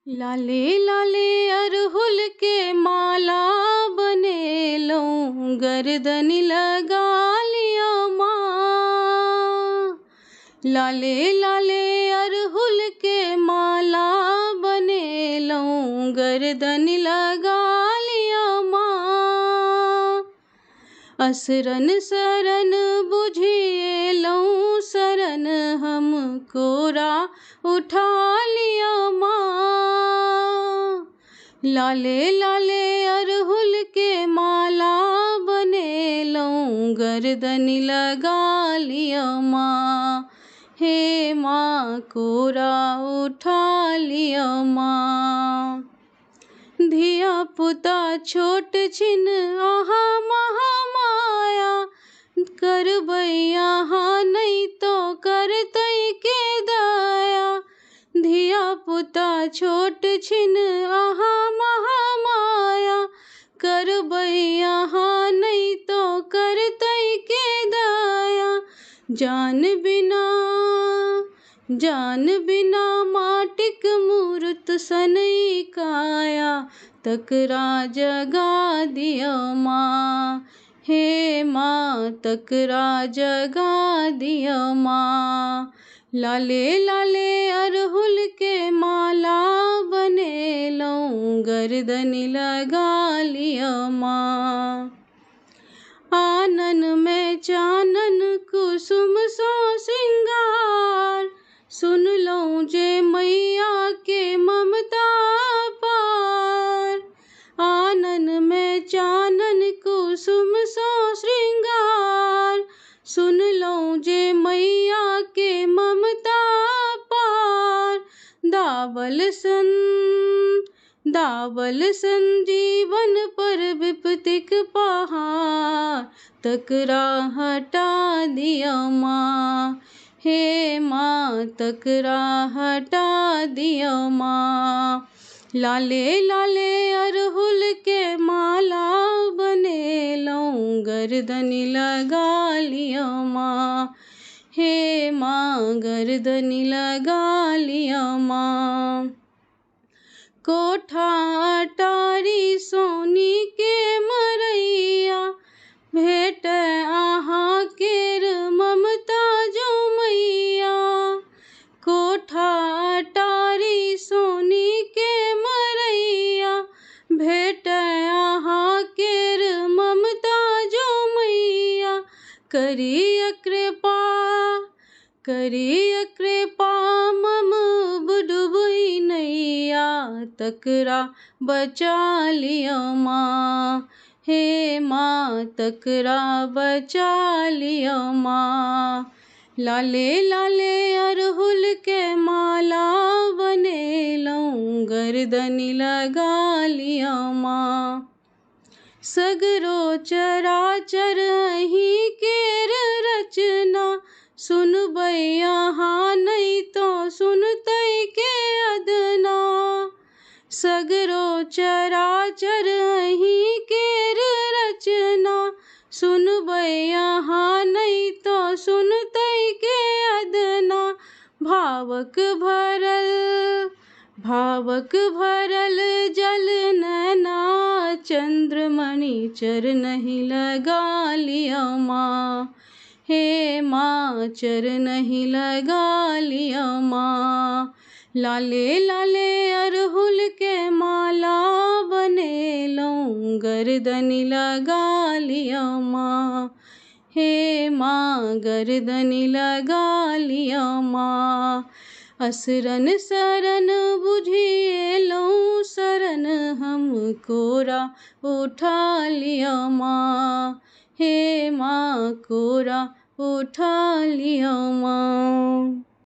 लाले लाले अरहुल के माला बने लऊं, गर्दन लगा लिया माँ। लाले लाले अरहुल के माला बने लऊं, गर्दन लगा लिया माँ। असरन सरन बुझिए लऊं सरन, हम कोरा उठा लिया माँ। लाले लाले अरहुल के माला बने लऊं, गर्दन लगा लिया माँ। हे माँ कोरा उठा लिया माँ। धिया पुता छोट छिन आहा महामाया, करबैया हाँ नहीं तो करतई के दया। धिया पुता छोट छिन आहा महामाया, करबैया हाँ नहीं तो करतई के दया। जान बिना माटिक मूरत सनई काया, तकरा जगा दिया माँ। हे माँ तकरा जगा दिया माँ। लाले लाले अरहुल के माला बने लऊं, गर्दन लगा लिया माँ। आनन में चानन कुसुम सो सिंगार, सुन लऊं जे मैया के ममता पार। आनन में चानन कुसुम सो श्रृंगार, सुन लऊं जे मैया के ममता पार। दावल संजीवन पर विपतिक पहाड़, तकरा हटा दिया माँ। हे माँ तकरा हटा दिया माँ। लाले लाले अरहुल के माला बने लऊं, गर्दन लगा लिया माँ। हे माँ गर्दन लगा लिया माँ। कोठा अटारी सोनी के मरैया, भेट आहाँ केर ममता जो मैया। कोठा अटारी सोनी के मरैया, भेट आहाँ केर ममता जो मैया। करिय कृपा मम डूबई नैया, तकरा बचा लिया माँ। हे माँ तकरा बचा लिया माँ। लाले लाले अरहुल के माला बने लऊं, गर्दन लगा लिया माँ। सगरो चराचर अहीं केर रचना, सुनबैया हाँ नहीं तो सुनतई के अदना। सगरो चराचर अहीं केर रचना, सुनबैया हाँ नहीं तो सुनतई के अदना। भावक भरल जल नैना, चंद्रमणि चरनहि लगा लिया माँ। हे माँ चरनहि लगा लिया माँ। लाले लाले अरहुल के माला बने लऊं, गर्दन लगा लिया माँ। हे माँ गर्दन लगा लिया माँ। असरन सरन बुझिए लऊं सरन, हम कोरा उठा लिया माँ। हे माँ कोरा उठा लिया माँ।